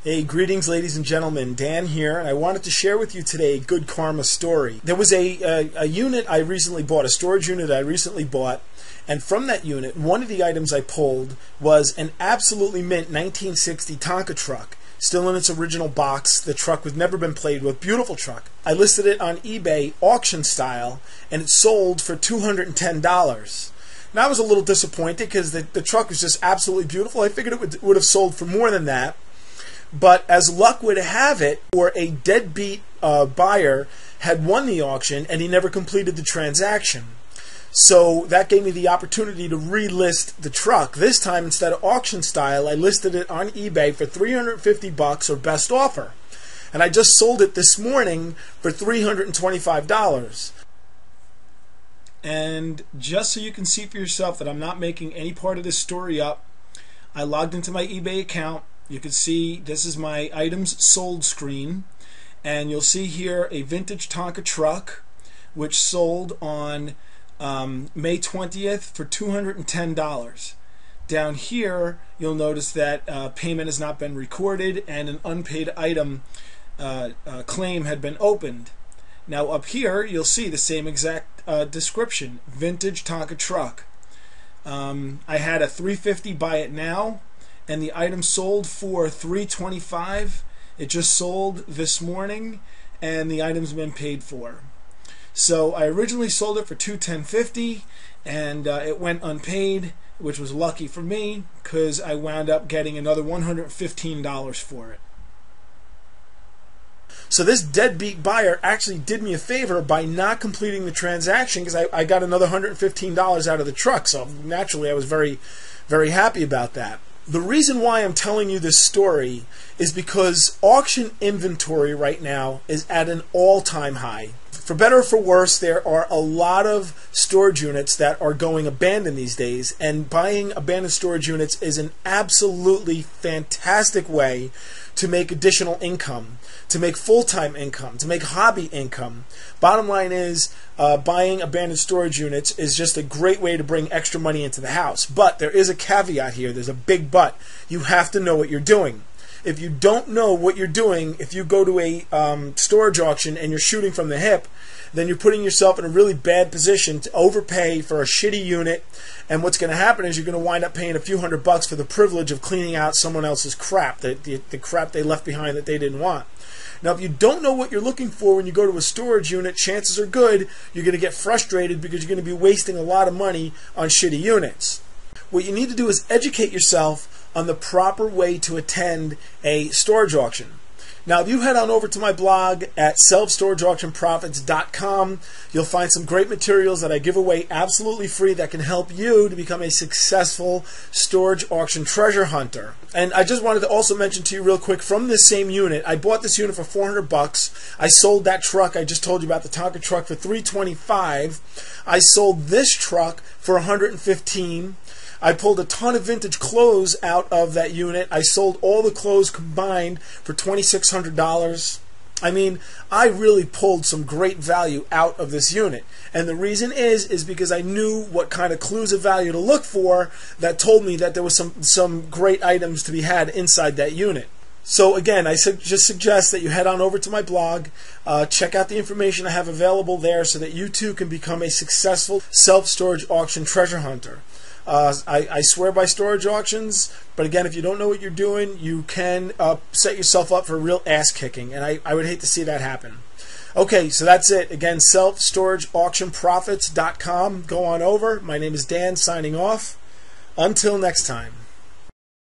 Hey, greetings ladies and gentlemen, Dan here, and I wanted to share with you today a good karma story. There was a unit I recently bought, a storage unit I recently bought, and from that unit, one of the items I pulled was an absolutely mint 1960 Tonka truck, still in its original box. The truck was never been played with, beautiful truck. I listed it on eBay, auction style, and it sold for $210. Now I was a little disappointed because the truck was just absolutely beautiful. I figured it would have sold for more than that. But as luck would have it, or a deadbeat buyer had won the auction and he never completed the transaction. So that gave me the opportunity to relist the truck. This time, instead of auction style, I listed it on eBay for $350 or best offer. And I just sold it this morning for $325. And just so you can see for yourself that I'm not making any part of this story up, I logged into my eBay account. You can see this is my items sold screen, and you'll see here a vintage Tonka truck which sold on May 20th for $210. Down here you'll notice that payment has not been recorded and an unpaid item claim had been opened. Now up here you'll see the same exact description, vintage Tonka truck. I had a $350 buy it now, and the item sold for $325. It just sold this morning, and the item's been paid for. So I originally sold it for $210.50, and it went unpaid, which was lucky for me because I wound up getting another $115 for it. So this deadbeat buyer actually did me a favor by not completing the transaction, because I got another $115 out of the truck. So naturally I was very, very happy about that. The reason why I'm telling you this story is because auction inventory right now is at an all-time high. For better or for worse, there are a lot of storage units that are going abandoned these days, and buying abandoned storage units is an absolutely fantastic way to make additional income, to make full-time income, to make hobby income. Bottom line is, buying abandoned storage units is just a great way to bring extra money into the house. But there is a caveat here. There's a big but. You have to know what you're doing. If you don't know what you're doing, if you go to a storage auction and you're shooting from the hip, then you're putting yourself in a really bad position to overpay for a shitty unit. And what's going to happen is you're going to wind up paying a few $100 for the privilege of cleaning out someone else's crap, the crap they left behind that they didn't want. Now, if you don't know what you're looking for when you go to a storage unit, chances are good you're going to get frustrated because you're going to be wasting a lot of money on shitty units. What you need to do is educate yourself on the proper way to attend a storage auction. Now, if you head on over to my blog at selfstorageauctionprofits.com, you'll find some great materials that I give away absolutely free that can help you to become a successful storage auction treasure hunter. And I just wanted to also mention to you real quick, from this same unit, I bought this unit for $400. I sold that truck I just told you about, the Tonka truck, for $325. I sold this truck for $115. I pulled a ton of vintage clothes out of that unit. I sold all the clothes combined for $2,600. I mean, I really pulled some great value out of this unit. And the reason is because I knew what kind of clues of value to look for that told me that there was some great items to be had inside that unit. So again, I just suggest that you head on over to my blog, check out the information I have available there so that you too can become a successful self-storage auction treasure hunter. I swear by storage auctions, but again, if you don't know what you're doing, you can set yourself up for a real ass kicking, and I would hate to see that happen. Okay, so that's it. Again, selfstorageauctionprofits.com. Go on over. My name is Dan, signing off. Until next time.